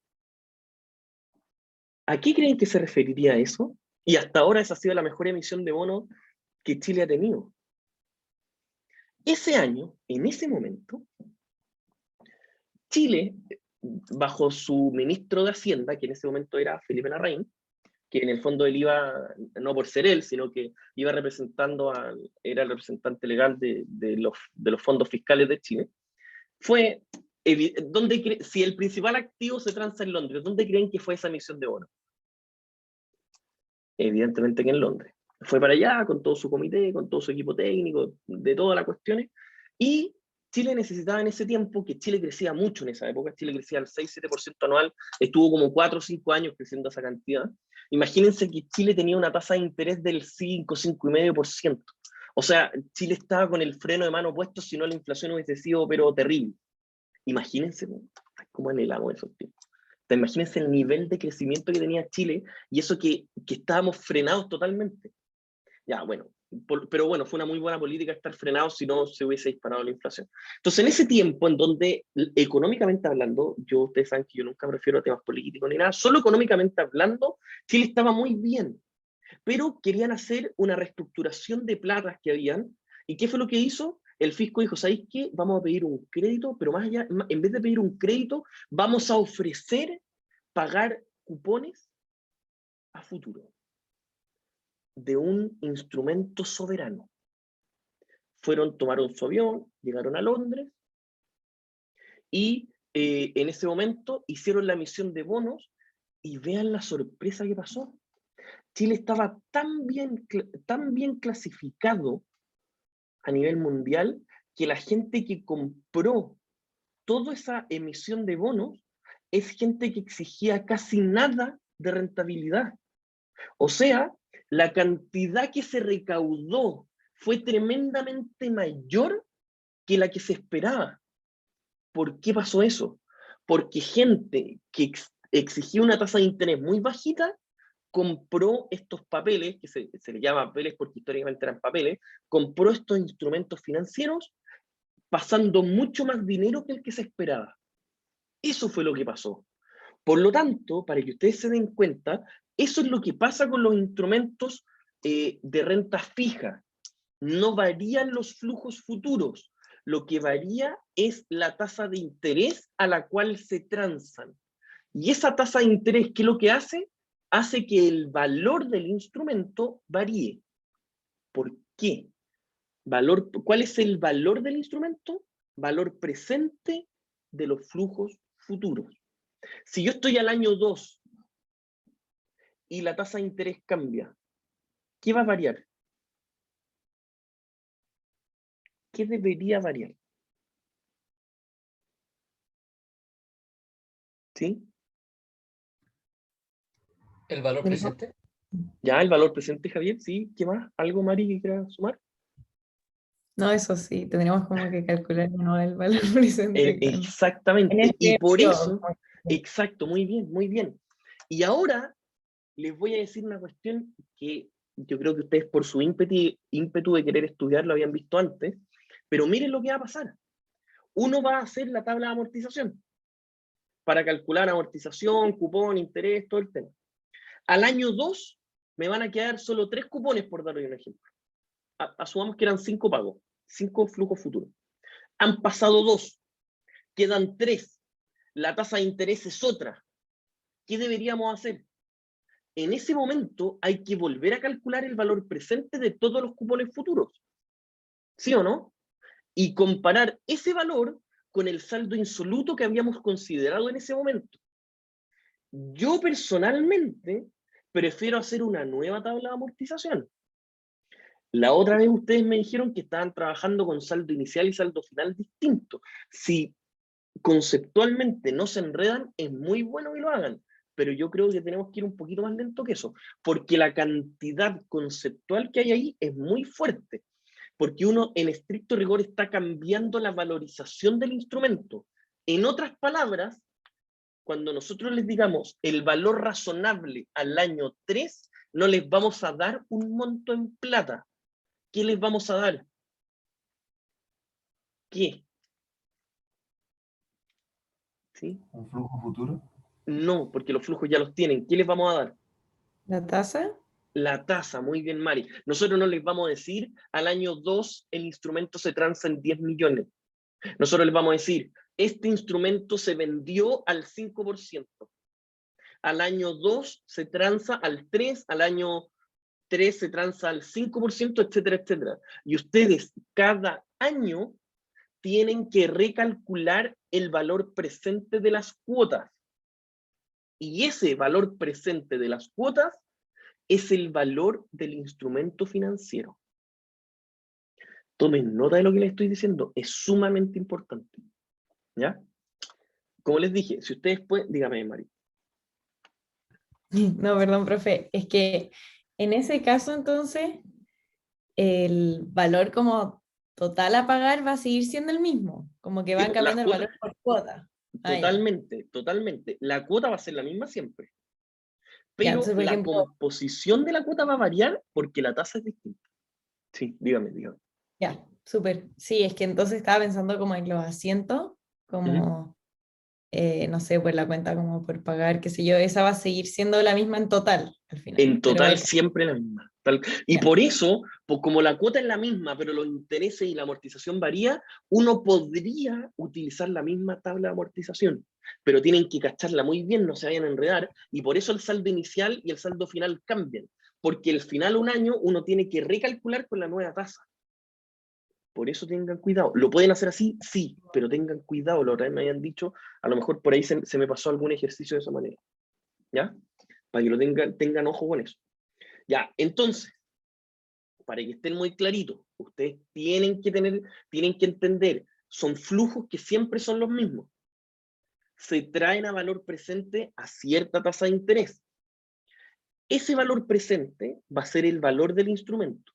¿A qué creen que se referiría eso? Y hasta ahora esa ha sido la mejor emisión de bonos que Chile ha tenido. Ese año, en ese momento, Chile, bajo su ministro de Hacienda, que en ese momento era Felipe Larraín, que en el fondo él iba, no por ser él, sino que iba representando era el representante legal de los fondos fiscales de Chile, fue, si el principal activo se transa en Londres, ¿dónde creen que fue esa emisión de bonos? Evidentemente que en Londres. Fue para allá con todo su comité, con todo su equipo técnico, de todas las cuestiones, y Chile necesitaba en ese tiempo, que Chile crecía mucho en esa época, Chile crecía al 6-7% anual, estuvo como 4 o 5 años creciendo esa cantidad. Imagínense que Chile tenía una tasa de interés del 5-5,5%. O sea, Chile estaba con el freno de mano puesto, si no la inflación hubiese sido, pero terrible. Imagínense cómo anhelamos esos tiempos. Imagínense el nivel de crecimiento que tenía Chile, y eso que estábamos frenados totalmente. Ya, bueno, pero bueno, fue una muy buena política estar frenados, si no se hubiese disparado la inflación. Entonces, en ese tiempo en donde, económicamente hablando, ustedes saben que yo nunca prefiero temas políticos ni nada, solo económicamente hablando, Chile estaba muy bien, pero querían hacer una reestructuración de platas que habían, ¿y qué fue lo que hizo? El fisco dijo, ¿sabéis qué? Vamos a pedir un crédito, pero más allá, en vez de pedir un crédito, vamos a ofrecer pagar cupones a futuro de un instrumento soberano. Tomaron su avión, llegaron a Londres, y en ese momento hicieron la emisión de bonos, y vean la sorpresa que pasó. Chile estaba tan bien clasificado a nivel mundial, que la gente que compró toda esa emisión de bonos es gente que exigía casi nada de rentabilidad. O sea, la cantidad que se recaudó fue tremendamente mayor que la que se esperaba. ¿Por qué pasó eso? Porque gente que exigía una tasa de interés muy bajita compró estos papeles, que se les llama papeles porque históricamente eran papeles, compró estos instrumentos financieros pasando mucho más dinero que el que se esperaba. Eso fue lo que pasó. Por lo tanto, para que ustedes se den cuenta, eso es lo que pasa con los instrumentos de renta fija. No varían los flujos futuros. Lo que varía es la tasa de interés a la cual se transan. Y esa tasa de interés, ¿qué es lo que hace? Hace que el valor del instrumento varíe. ¿Por qué? ¿Cuál es el valor del instrumento? Valor presente de los flujos futuros. Si yo estoy al año 2 y la tasa de interés cambia, ¿qué va a variar? ¿Qué debería variar? ¿Sí? ¿El valor presente? ¿Ya el valor presente, Javier? ¿Sí? ¿Qué más? ¿Algo, Mari, que quieras sumar? No, eso sí, tendríamos como que calcular ¿no? el valor presente. Exactamente. En este Y por periodo, eso, exacto, muy bien, muy bien. Y ahora les voy a decir una cuestión que yo creo que ustedes por su ímpetu de querer estudiar lo habían visto antes, pero miren lo que va a pasar. Uno va a hacer la tabla de amortización para calcular amortización, cupón, interés, todo el tema. Al año 2 me van a quedar solo 3 cupones, por darle un ejemplo. Asumamos que eran 5 pagos, 5 flujos futuros. Han pasado 2, quedan 3. La tasa de interés es otra. ¿Qué deberíamos hacer? En ese momento hay que volver a calcular el valor presente de todos los cupones futuros. ¿Sí o no? Y comparar ese valor con el saldo insoluto que habíamos considerado en ese momento. Yo personalmente prefiero hacer una nueva tabla de amortización. La otra vez ustedes me dijeron que estaban trabajando con saldo inicial y saldo final distinto. Si conceptualmente no se enredan, es muy bueno que lo hagan, pero yo creo que tenemos que ir un poquito más lento que eso, porque la cantidad conceptual que hay ahí es muy fuerte, porque uno en estricto rigor está cambiando la valorización del instrumento. En otras palabras, cuando nosotros les digamos el valor razonable al año 3, no les vamos a dar un monto en plata. ¿Qué les vamos a dar? ¿Qué? ¿Sí? ¿Un flujo futuro? No, porque los flujos ya los tienen. ¿Qué les vamos a dar? ¿la tasa? La tasa, muy bien, Mari. Nosotros no les vamos a decir, al año 2 el instrumento se transa en 10 millones. Nosotros les vamos a decir, este instrumento se vendió al 5%. Al año 2 se transa al 3%, al año 3 se transa al 5%, etcétera, etcétera. Y ustedes cada año tienen que recalcular el valor presente de las cuotas. Y ese valor presente de las cuotas es el valor del instrumento financiero. Tomen nota de lo que les estoy diciendo, es sumamente importante. ¿Ya? Como les dije, si ustedes pueden, dígame, Mari. No, perdón, profe, es que en ese caso entonces el valor como total a pagar va a seguir siendo el mismo, como que van Las cambiando el cuotas, valor por cuota. Ah, ya. totalmente, totalmente. La cuota va a ser la misma siempre. Ya, Pero entonces, por la ejemplo, composición de la cuota va a variar porque la tasa es distinta. Sí, dígame. ya, súper. Sí, es que entonces estaba pensando como en los asientos, como, no sé, pues la cuenta como por pagar, qué sé yo, esa va a seguir siendo la misma en total al final. En Pero total siempre la misma. Y ya. por eso, pues como la cuota es la misma, pero los intereses y la amortización varía, uno podría utilizar la misma tabla de amortización, pero tienen que cacharla muy bien, no se vayan a enredar, y por eso el saldo inicial y el saldo final cambian, porque el final un año uno tiene que recalcular con la nueva tasa. Por eso tengan cuidado. ¿Lo pueden hacer así? Sí, pero tengan cuidado. La otra vez me habían dicho, a lo mejor por ahí se me pasó algún ejercicio de esa manera. ¿Ya? Para que lo tengan ojo con eso. Ya, entonces, para que estén muy claritos, ustedes tienen que entender, son flujos que siempre son los mismos. Se traen a valor presente a cierta tasa de interés. Ese valor presente va a ser el valor del instrumento.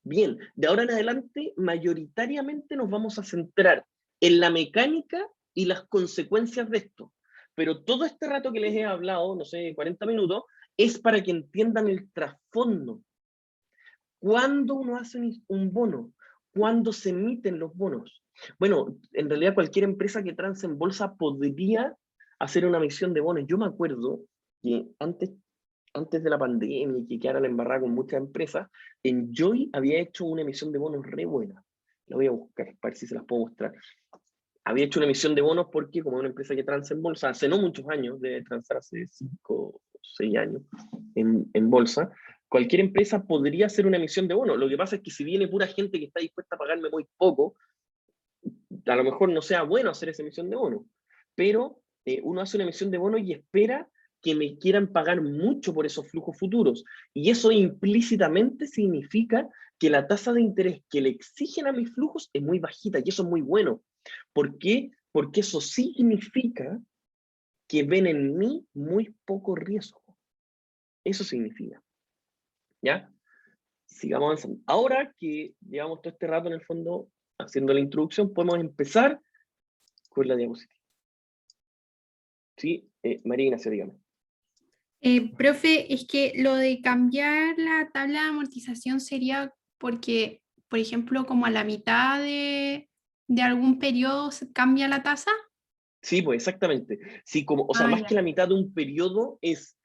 Bien, de ahora en adelante, mayoritariamente nos vamos a centrar en la mecánica y las consecuencias de esto. Pero todo este rato que les he hablado, no sé, 40 minutos, es para que entiendan el trasfondo. ¿Cuándo uno hace un bono? ¿Cuándo se emiten los bonos? Bueno, en realidad cualquier empresa que transe en bolsa podría hacer una emisión de bonos. Yo me acuerdo que antes de la pandemia y que quedara la embarrada con muchas empresas, en Joy había hecho una emisión de bonos re buena. La voy a buscar para ver si se las puedo mostrar. Había hecho una emisión de bonos porque como una empresa que transa en bolsa, hace no muchos años, de transar hace 5 o 6 años en bolsa, cualquier empresa podría hacer una emisión de bonos. Lo que pasa es que si viene pura gente que está dispuesta a pagarme muy poco, a lo mejor no sea bueno hacer esa emisión de bonos. Pero uno hace una emisión de bonos y espera que me quieran pagar mucho por esos flujos futuros. Y eso implícitamente significa que la tasa de interés que le exigen a mis flujos es muy bajita, y eso es muy bueno. ¿Por qué? Porque eso significa que ven en mí muy poco riesgo. Eso significa. ¿Ya? Sigamos avanzando. Ahora que llevamos todo este rato en el fondo haciendo la introducción, podemos empezar con la diapositiva. Sí, María Ignacia, dígame. Profe, es que lo de cambiar la tabla de amortización sería porque, por ejemplo, como a la mitad de algún periodo se cambia la tasa. Sí, pues exactamente. Sí, como, o sea, más Ya. que la mitad de un periodo es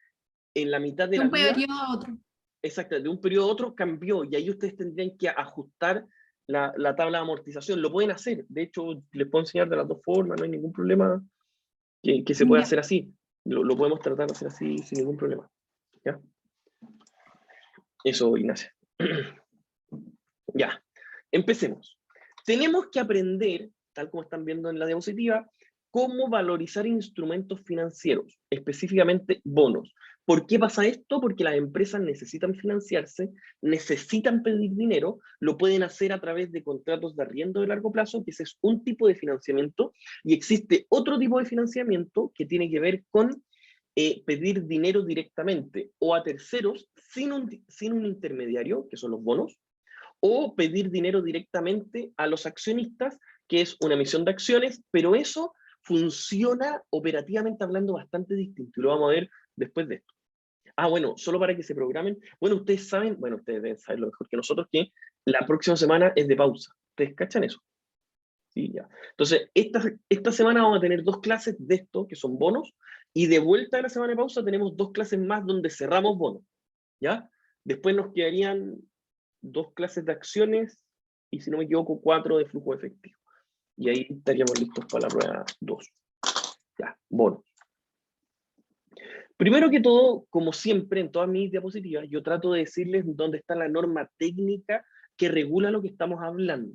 en la mitad de De la un vida. periodo a otro. Exacto, de un periodo a otro cambió y ahí ustedes tendrían que ajustar la tabla de amortización. Lo pueden hacer, de hecho, les puedo enseñar de las dos formas, no hay ningún problema que se pueda Ya. hacer así. Lo podemos tratar de hacer así sin ningún problema. ¿Ya? Eso, Ignacia. Ya, empecemos. Tenemos que aprender, tal como están viendo en la diapositiva, cómo valorizar instrumentos financieros, específicamente bonos. ¿Por qué pasa esto? Porque las empresas necesitan financiarse, necesitan pedir dinero, lo pueden hacer a través de contratos de arriendo de largo plazo, que ese es un tipo de financiamiento, y existe otro tipo de financiamiento que tiene que ver con pedir dinero directamente o a terceros sin un intermediario, que son los bonos, o pedir dinero directamente a los accionistas, que es una emisión de acciones, pero eso funciona operativamente hablando bastante distinto, y lo vamos a ver después de esto. Ah, bueno, solo para que se programen. Bueno, ustedes saben, bueno, ustedes deben saber lo mejor que nosotros, que la próxima semana es de pausa. ¿Ustedes cachan eso? Sí, ya. Entonces, esta semana vamos a tener 2 clases de esto, que son bonos, y de vuelta a la semana de pausa tenemos 2 clases más donde cerramos bonos, ¿ya? Después nos quedarían 2 clases de acciones, y si no me equivoco, 4 de flujo efectivo. Y ahí estaríamos listos para la prueba 2. Ya, bonos. Primero que todo, como siempre, en todas mis diapositivas, yo trato de decirles dónde está la norma técnica que regula lo que estamos hablando.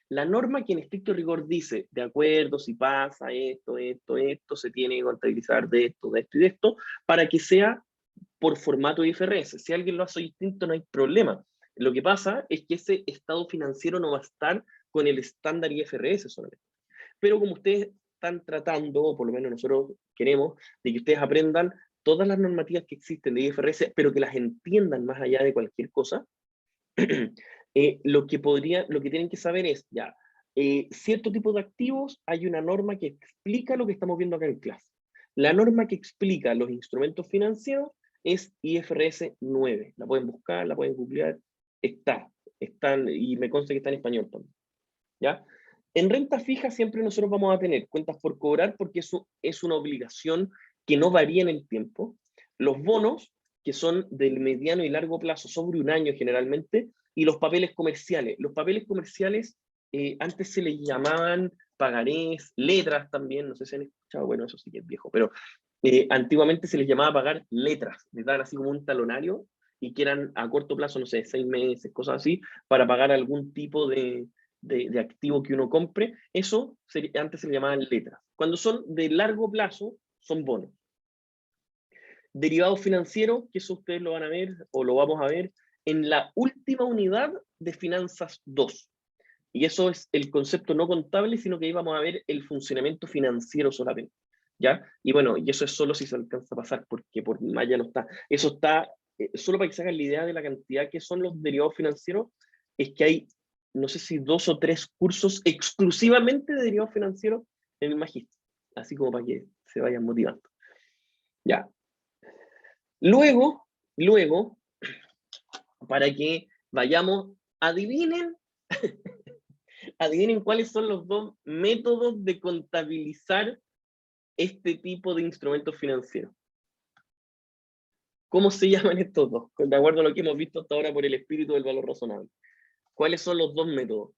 La norma que en estricto rigor dice, de acuerdo, si pasa esto, se tiene que contabilizar de esto y de esto, para que sea por formato IFRS. Si alguien lo hace distinto, no hay problema. Lo que pasa es que ese estado financiero no va a estar con el estándar IFRS solamente. Pero como ustedes están tratando, o por lo menos nosotros queremos, de que ustedes aprendan todas las normativas que existen de IFRS, pero que las entiendan más allá de cualquier cosa, lo que tienen que saber es, ya, cierto tipo de activos, hay una norma que explica lo que estamos viendo acá en clase. La norma que explica los instrumentos financieros es IFRS 9. La pueden buscar, la pueden googlear, están, y me consta que está en español también. ¿Ya? En renta fija siempre nosotros vamos a tener cuentas por cobrar porque eso es una obligación que no varía en el tiempo. Los bonos, que son del mediano y largo plazo, sobre un año generalmente, y los papeles comerciales. Los papeles comerciales antes se les llamaban pagarés, letras también, no sé si han escuchado, bueno, eso sí que es viejo, pero antiguamente se les llamaba pagar letras, les daban así como un talonario y que eran a corto plazo, no sé, 6 meses, cosas así, para pagar algún tipo de activo que uno compre. Eso antes se le llamaban letras. Cuando son de largo plazo, son bonos. Derivados financieros, que eso ustedes lo van a ver, o lo vamos a ver, en la última unidad de Finanzas 2. Y eso es el concepto no contable, sino que ahí vamos a ver el funcionamiento financiero solamente. ¿Ya? Y bueno, y eso es solo si se alcanza a pasar, porque por más ya no está. Eso está, solo para que se hagan la idea de la cantidad que son los derivados financieros, es que hay, no sé si 2 o 3 cursos exclusivamente de derivados financieros en el magíster. Así como para que se vayan motivando. Ya. Luego, para que vayamos, adivinen cuáles son los 2 métodos de contabilizar este tipo de instrumentos financieros. ¿Cómo se llaman estos 2? De acuerdo a lo que hemos visto hasta ahora por el espíritu del valor razonable. ¿Cuáles son los 2 métodos?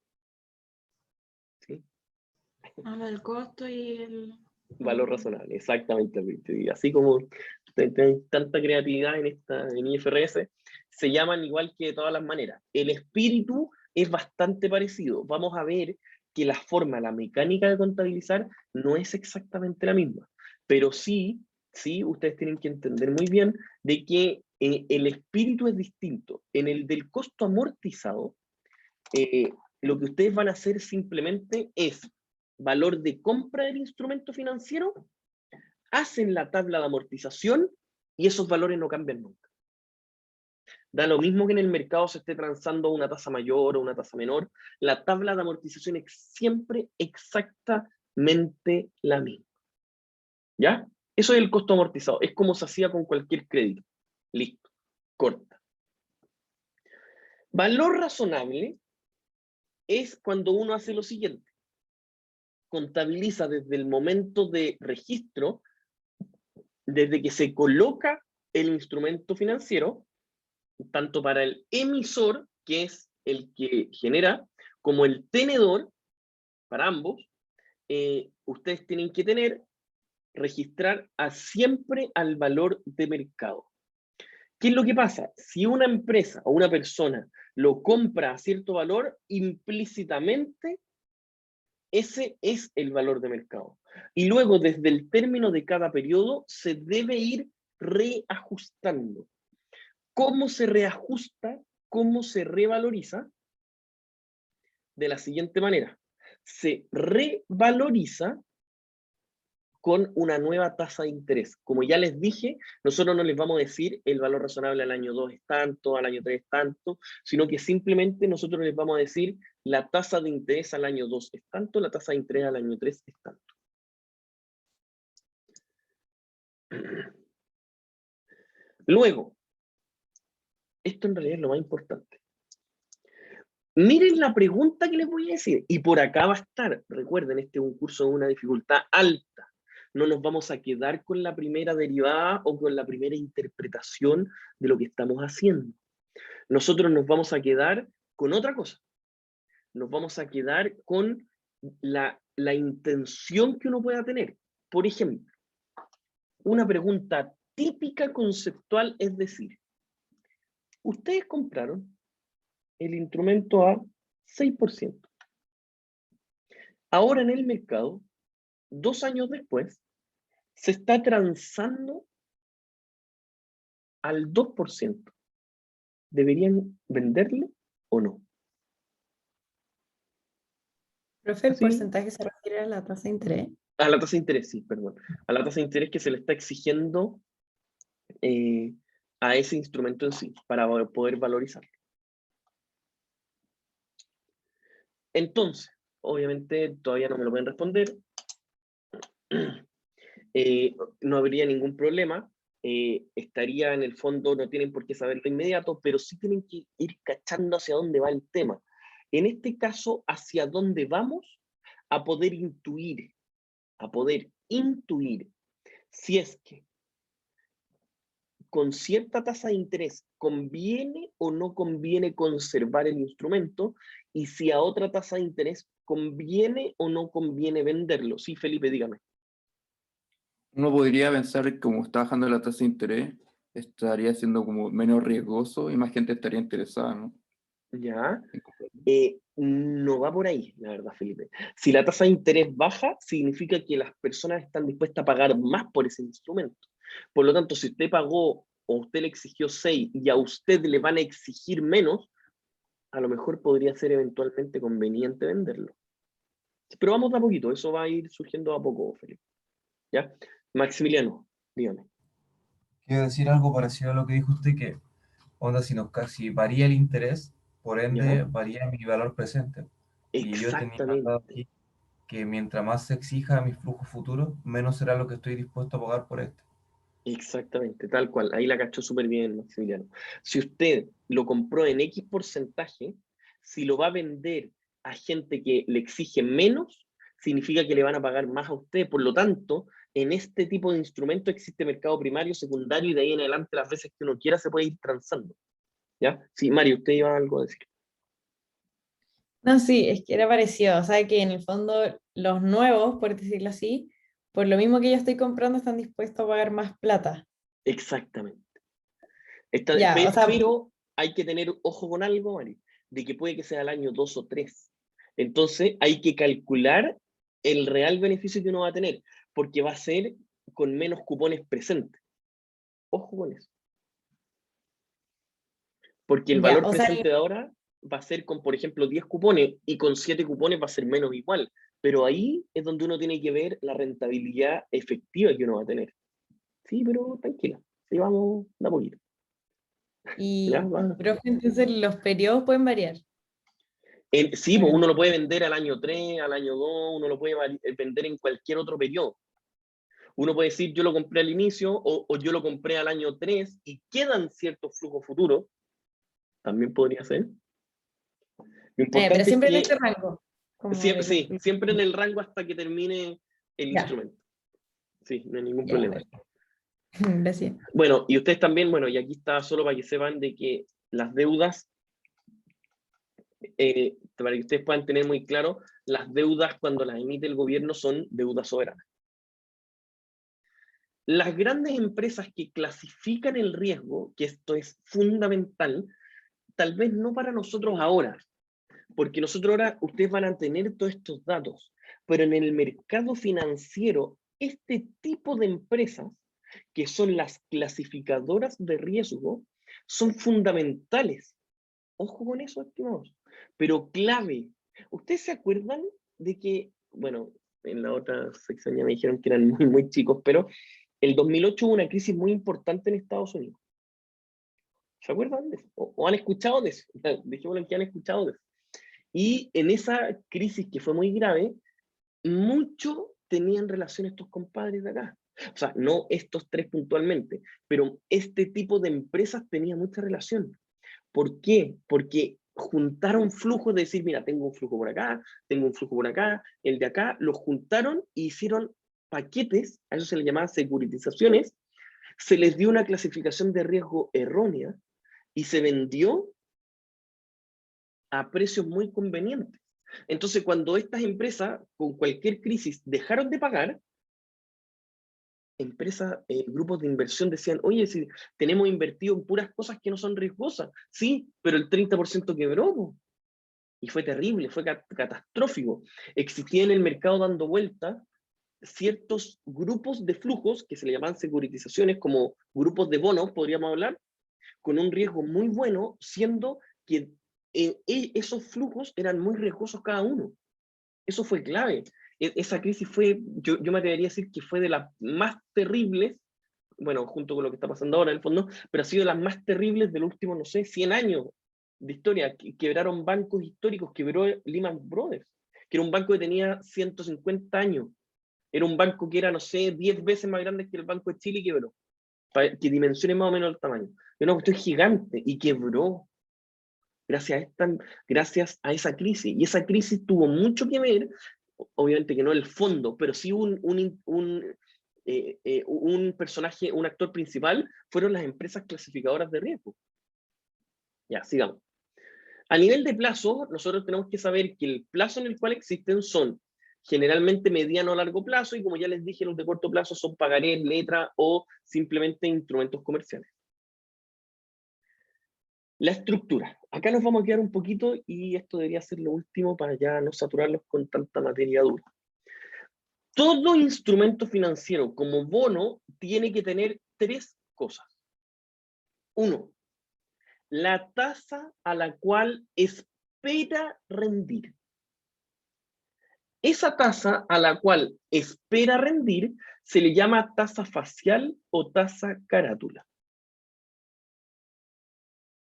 ¿Sí? Lo del costo y el... Valor razonable, exactamente. Y así como tienen tanta creatividad en IFRS, se llaman igual que de todas las maneras. El espíritu es bastante parecido. Vamos a ver que la forma, la mecánica de contabilizar no es exactamente la misma, pero sí, ustedes tienen que entender muy bien de que el espíritu es distinto. En el del costo amortizado, lo que ustedes van a hacer simplemente es valor de compra del instrumento financiero, hacen la tabla de amortización y esos valores no cambian nunca. Da lo mismo que en el mercado se esté transando una tasa mayor o una tasa menor, la tabla de amortización es siempre exactamente la misma. ¿Ya? Eso es el costo amortizado, es como se hacía con cualquier crédito. Listo, corta. Valor razonable es cuando uno hace lo siguiente. Contabiliza desde el momento de registro, desde que se coloca el instrumento financiero, tanto para el emisor, que es el que genera, como el tenedor, para ambos, ustedes tienen que registrar siempre al valor de mercado. ¿Qué es lo que pasa? Si una empresa o una persona lo compra a cierto valor, implícitamente ese es el valor de mercado. Y luego, desde el término de cada periodo, se debe ir reajustando. ¿Cómo se reajusta? ¿Cómo se revaloriza? De la siguiente manera. Se revaloriza con una nueva tasa de interés. Como ya les dije, nosotros no les vamos a decir el valor razonable al año 2 es tanto, al año 3 es tanto, sino que simplemente nosotros les vamos a decir la tasa de interés al año 2 es tanto, la tasa de interés al año 3 es tanto. Luego, esto en realidad es lo más importante. Miren la pregunta que les voy a decir, y por acá va a estar. Recuerden, este es un curso de una dificultad alta. No nos vamos a quedar con la primera derivada o con la primera interpretación de lo que estamos haciendo. Nosotros nos vamos a quedar con otra cosa. Nos vamos a quedar con la intención que uno pueda tener. Por ejemplo, una pregunta típica conceptual es decir, ustedes compraron el instrumento a 6%. Ahora en el mercado, 2 años después, se está transando al 2%, ¿deberían venderle o no? Profe, ¿el Así, porcentaje se refiere a la tasa de interés? a la tasa de interés, sí, perdón. A la tasa de interés que se le está exigiendo a ese instrumento en sí, para poder valorizarlo. Entonces, obviamente todavía no me lo pueden responder. No habría ningún problema. Estaría en el fondo, no tienen por qué saberlo inmediato, pero sí tienen que ir cachando hacia dónde va el tema. En este caso, hacia dónde vamos a poder intuir si es que con cierta tasa de interés conviene o no conviene conservar el instrumento, y si a otra tasa de interés conviene o no conviene venderlo. Sí, Felipe, dígame. Uno podría pensar que como está bajando la tasa de interés, estaría siendo como menos riesgoso y más gente estaría interesada, ¿no? Ya. No va por ahí, la verdad, Felipe. Si la tasa de interés baja, significa que las personas están dispuestas a pagar más por ese instrumento. Por lo tanto, si usted pagó o usted le exigió 6 y a usted le van a exigir menos, a lo mejor podría ser eventualmente conveniente venderlo. Pero vamos de a poquito, eso va a ir surgiendo a poco, Felipe. ¿Ya? Maximiliano, dígame. Quiero decir algo parecido a lo que dijo usted, que onda, si varía el interés, por ende ¿Ya? varía mi valor presente. Y yo tenía hablado Exactamente. aquí que mientras más se exija mi flujo futuro, menos será lo que estoy dispuesto a pagar por este. Exactamente, tal cual. Ahí la cachó súper bien, Maximiliano. Si usted lo compró en X porcentaje, si lo va a vender a gente que le exige menos, significa que le van a pagar más a usted. Por lo tanto, en este tipo de instrumento existe mercado primario, secundario, y de ahí en adelante las veces que uno quiera se puede ir transando. ¿Ya? Sí, Mario, usted iba a algo a decir. No, sí, es que era parecido. O sea, que en el fondo los nuevos, por decirlo así, por lo mismo que yo estoy comprando, están dispuestos a pagar más plata. Exactamente. Ya, o sea, Pero hay que tener ojo con algo, Mari, de que puede que sea el año 2 o 3. Entonces hay que calcular el real beneficio que uno va a tener, porque va a ser con menos cupones presentes. Ojo con eso. Porque el ya, valor o sea, presente de ahora va a ser con, por ejemplo, 10 cupones, y con 7 cupones va a ser menos igual. Pero ahí es donde uno tiene que ver la rentabilidad efectiva que uno va a tener. Sí, pero tranquila. Sí, vamos de a poquito. ¿Ya? profe, entonces los periodos pueden variar. Sí, pues uno lo puede vender al año 3, al año 2, uno lo puede vender en cualquier otro periodo. Uno puede decir, yo lo compré al inicio, o yo lo compré al año 3 y quedan ciertos flujos futuros. También podría ser. Lo Pero importante es siempre en que este rango. Como de los... sí, siempre en el rango hasta que termine el Ya, instrumento. Sí, no hay ningún ya, problema. perfecto. Gracias. Bueno, y ustedes también, bueno, y aquí está solo para que sepan de que las deudas, para que ustedes puedan tener muy claro, las deudas cuando las emite el gobierno son deudas soberanas. Las grandes empresas que clasifican el riesgo, que esto es fundamental, tal vez no para nosotros ahora, porque nosotros ahora, ustedes van a tener todos estos datos, pero en el mercado financiero, este tipo de empresas, que son las clasificadoras de riesgo, son fundamentales. Ojo con eso, estimados, pero clave. ¿Ustedes se acuerdan de que, bueno, en la otra sección ya me dijeron que eran muy, muy chicos, pero el 2008 hubo una crisis muy importante en Estados Unidos? ¿Se acuerdan de eso? ¿O han escuchado de eso? Dejémoslo que han escuchado de eso. Y en esa crisis que fue muy grave, mucho tenían relación estos compadres de acá. O sea, no estos tres puntualmente, pero este tipo de empresas tenía mucha relación. ¿Por qué? Porque juntaron flujos de decir, mira, tengo un flujo por acá, tengo un flujo por acá, el de acá, los juntaron e hicieron paquetes, a eso se le llamaba securitizaciones, se les dio una clasificación de riesgo errónea y se vendió a precios muy convenientes. Entonces, cuando estas empresas, con cualquier crisis, dejaron de pagar, empresas, grupos de inversión decían, oye, si tenemos invertido en puras cosas que no son riesgosas, sí, pero el 30% quebró, po. Y fue terrible, fue catastrófico. Existía en el mercado dando vueltas ciertos grupos de flujos, que se le llaman securitizaciones, como grupos de bonos, podríamos hablar, con un riesgo muy bueno, siendo que esos flujos eran muy riesgosos cada uno. Eso fue clave. Esa crisis fue, yo me atrevería a decir que fue de las más terribles, bueno, junto con lo que está pasando ahora en el fondo, pero ha sido de las más terribles del último, no sé, 100 años de historia. Quebraron bancos históricos, quebró Lehman Brothers, que era un banco que tenía 150 años. Era un banco que era, no sé, 10 veces más grande que el Banco de Chile y quebró. Que dimensione más o menos el tamaño. Era una cuestión gigante y quebró. Gracias a esa crisis. Y esa crisis tuvo mucho que ver, obviamente que no el fondo, pero sí un personaje, un actor principal, fueron las empresas clasificadoras de riesgo. Ya, sigamos. A nivel de plazo, nosotros tenemos que saber que el plazo en el cual existen son generalmente mediano o largo plazo, y como ya les dije, los de corto plazo son pagarés, letra o simplemente instrumentos comerciales. La estructura. Acá nos vamos a quedar un poquito y esto debería ser lo último para ya no saturarlos con tanta materia dura. Todo instrumento financiero como bono tiene que tener tres cosas. Uno, la tasa a la cual espera rendir. Esa tasa a la cual espera rendir se le llama tasa facial o tasa carátula.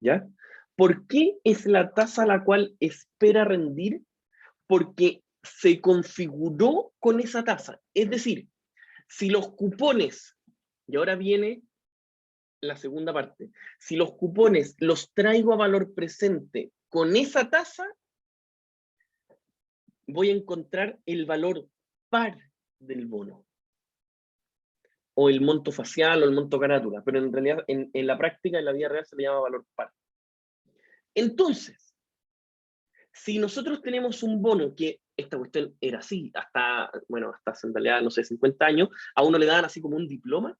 ¿Ya? ¿Por qué es la tasa a la cual espera rendir? Porque se configuró con esa tasa. Es decir, si los cupones, y ahora viene la segunda parte, si los cupones los traigo a valor presente con esa tasa, voy a encontrar el valor par del bono. O el monto facial o el monto carátula, pero en realidad en la práctica, en la vida real, se le llama valor par. Entonces, si nosotros tenemos un bono que esta cuestión era así, hasta en realidad, no sé, 50 años, a uno le daban así como un diploma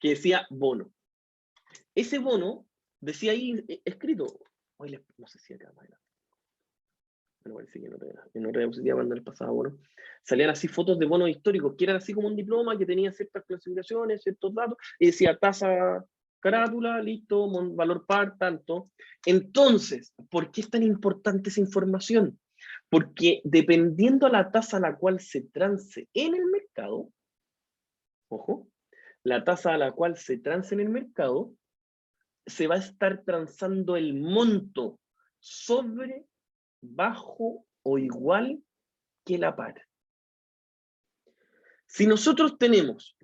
que decía bono. Ese bono decía ahí escrito, no sé si acá más adelante. Bueno, parece que en otra diapositiva cuando les pasaba bono, salían así fotos de bonos históricos, que eran así como un diploma que tenía ciertas clasificaciones, ciertos datos, y decía tasa carátula, listo, valor par, tanto. Entonces, ¿por qué es tan importante esa información? Porque dependiendo a la tasa a la cual se trance en el mercado, ojo, la tasa a la cual se trance en el mercado, se va a estar transando el monto sobre, bajo o igual que la par. Si nosotros tenemos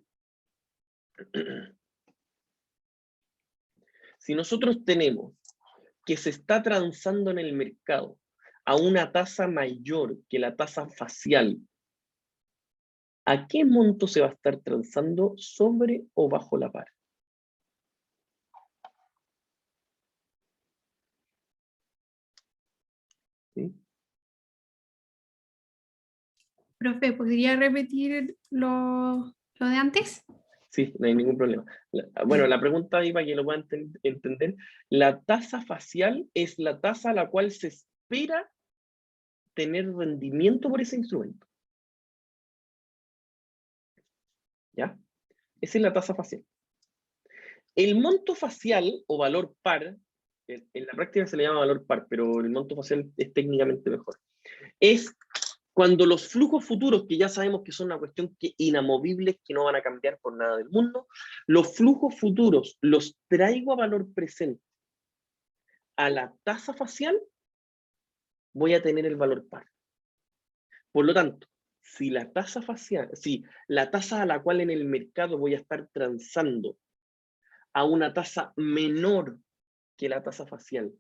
que se está transando en el mercado a una tasa mayor que la tasa facial, ¿a qué monto se va a estar transando sobre o bajo la par? ¿Sí? Profe, ¿podría repetir lo de antes? Sí, no hay ningún problema. Bueno, la pregunta ahí para que lo puedan entender, la tasa facial es la tasa a la cual se espera tener rendimiento por ese instrumento. ¿Ya? Esa es la tasa facial. El monto facial o valor par, en la práctica se le llama valor par, pero el monto facial es técnicamente mejor. Es cuando los flujos futuros, que ya sabemos que son una cuestión inamovibles, que no van a cambiar por nada del mundo, los flujos futuros los traigo a valor presente a la tasa facial, voy a tener el valor par. Por lo tanto, si la tasa facial, si la tasa a la cual en el mercado voy a estar transando a una tasa menor que la tasa facial,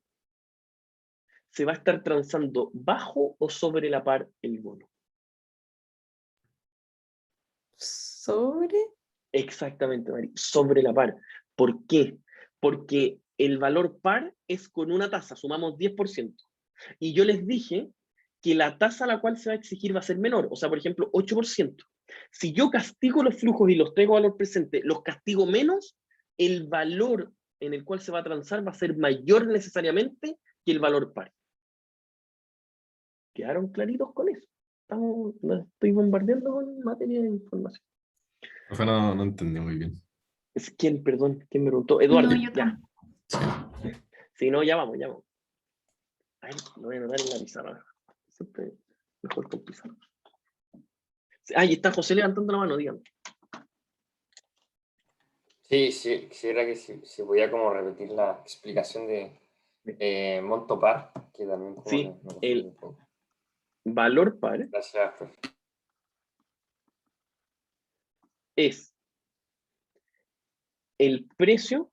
se va a estar transando bajo o sobre la par el bono. ¿Sobre? Exactamente, Mari, sobre la par. ¿Por qué? Porque el valor par es con una tasa, sumamos 10%. Y yo les dije que la tasa a la cual se va a exigir va a ser menor, o sea, por ejemplo, 8%. Si yo castigo los flujos y los traigo a valor presente, los castigo menos, el valor en el cual se va a transar va a ser mayor necesariamente que el valor par. ¿Quedaron claritos con eso? Nos estoy bombardeando con materia de información. Profe, no entendí muy bien. ¿Es quién, perdón? ¿Quién me preguntó? Eduardo, No, yo ya. tampoco. Si no, ya vamos. A ver, lo voy a anotar en la pizarra. Siempre mejor con pizarra. Ahí está José levantando la mano, dígame. Sí, sí, quisiera que si podía como repetir la explicación de monto par, que también como Sí, me confundí el un poco. valor par Gracias, profe. es el precio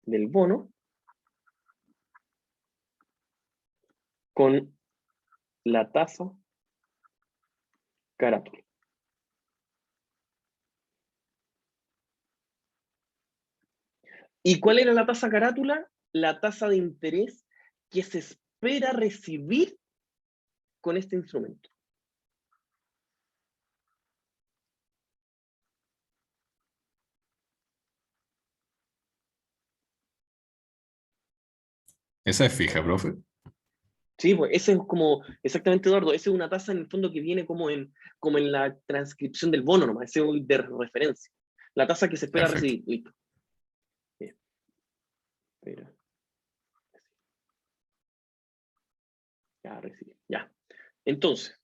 del bono con la tasa carátula. ¿Y cuál era la tasa carátula? La tasa de interés que se espera recibir con este instrumento. Esa es fija, profe. Sí, pues ese es como, exactamente, Eduardo, esa es una tasa en el fondo que viene como en la transcripción del bono nomás, ese es de referencia. La tasa que se espera Perfecto. recibir, listo. Bien. Espera. Ya, recibir, ya. Entonces,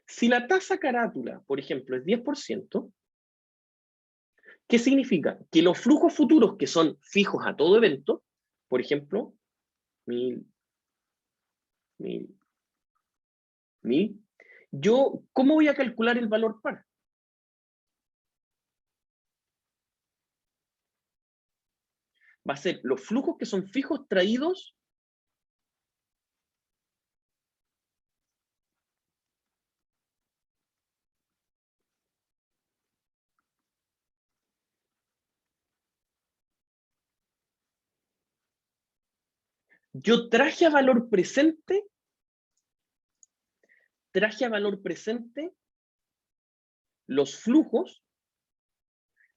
si la tasa carátula, por ejemplo, es 10%, ¿qué significa? Que los flujos futuros que son fijos a todo evento, por ejemplo, 1000, 1000, 1000, yo, ¿cómo voy a calcular el valor par? Va a ser los flujos que son fijos traídos yo traje a valor presente los flujos.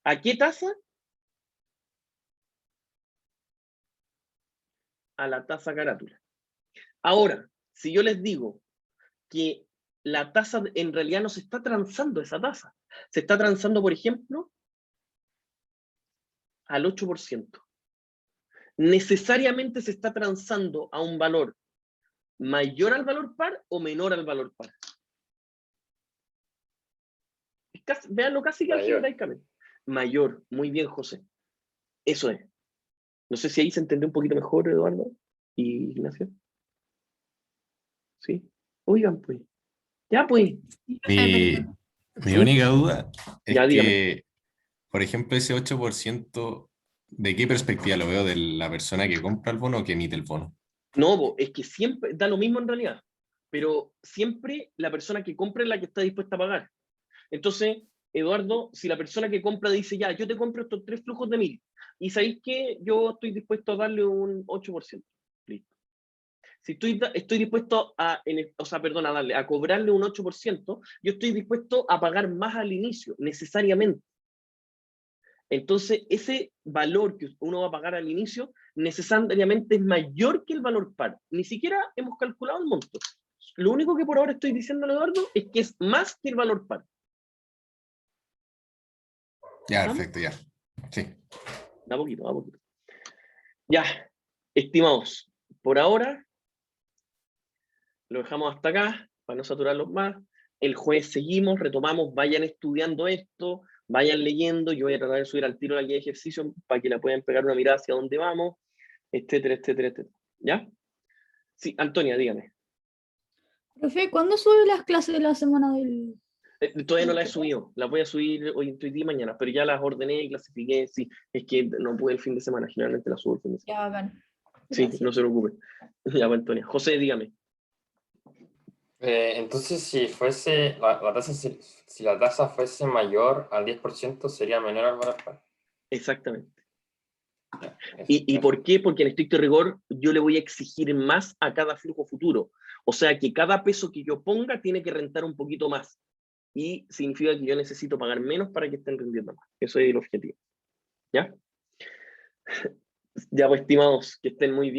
¿A qué tasa? A la tasa carátula. Ahora, si yo les digo que la tasa en realidad no se está transando esa tasa, se está transando, por ejemplo, al 8%. Necesariamente se está transando a un valor mayor al valor par o menor al valor par. Véanlo casi que Mayor. algebraicamente. Mayor, muy bien, José. Eso es. No sé si ahí se entendió un poquito mejor, Eduardo y Ignacio. ¿Sí? Oigan, pues. Ya, pues. Mi ¿Sí? única duda es Ya, dígame. que, por ejemplo, ese 8%, ¿de qué perspectiva lo veo? ¿De la persona que compra el bono o que emite el bono? No, es que siempre da lo mismo en realidad, pero siempre la persona que compra es la que está dispuesta a pagar. Entonces, Eduardo, si la persona que compra dice, ya, yo te compro estos 3 flujos de 1000, y sabéis que yo estoy dispuesto a darle un 8%. Listo. Si estoy dispuesto a, a cobrarle un 8%, yo estoy dispuesto a pagar más al inicio, necesariamente. Entonces, ese valor que uno va a pagar al inicio necesariamente es mayor que el valor par. Ni siquiera hemos calculado el monto. Lo único que por ahora estoy diciéndole, Eduardo, es que es más que el valor par. Ya, ¿Vamos? perfecto, ya. Sí. Da poquito, da poquito. Ya, estimados, por ahora lo dejamos hasta acá, para no saturarlos más. El jueves seguimos, retomamos, vayan estudiando esto, vayan leyendo. Yo voy a tratar de subir al tiro la guía de ejercicio para que la puedan pegar una mirada hacia dónde vamos, etcétera, etcétera, etcétera. ¿Ya? Sí, Antonia, dígame. Profe, ¿cuándo sube las clases de la semana del...? Todavía no la he subido, la voy a subir hoy y mañana, pero ya las ordené y clasifiqué. Sí, es que no pude el fin de semana, generalmente las subo el fin de semana. Ya, bacán. Sí, Gracias. no se preocupe. Ya, pues, Antonia. José, dígame. Entonces, si fuese la tasa, si la tasa fuese mayor al 10%, sería menor al valor par. Exactamente. Ya, eso, ¿Y gracias. por qué? Porque en estricto rigor yo le voy a exigir más a cada flujo futuro. O sea que cada peso que yo ponga tiene que rentar un poquito más. Y significa que yo necesito pagar menos para que estén rindiendo más. Eso es el objetivo. ¿Ya? Ya, pues, estimados, que estén muy bien.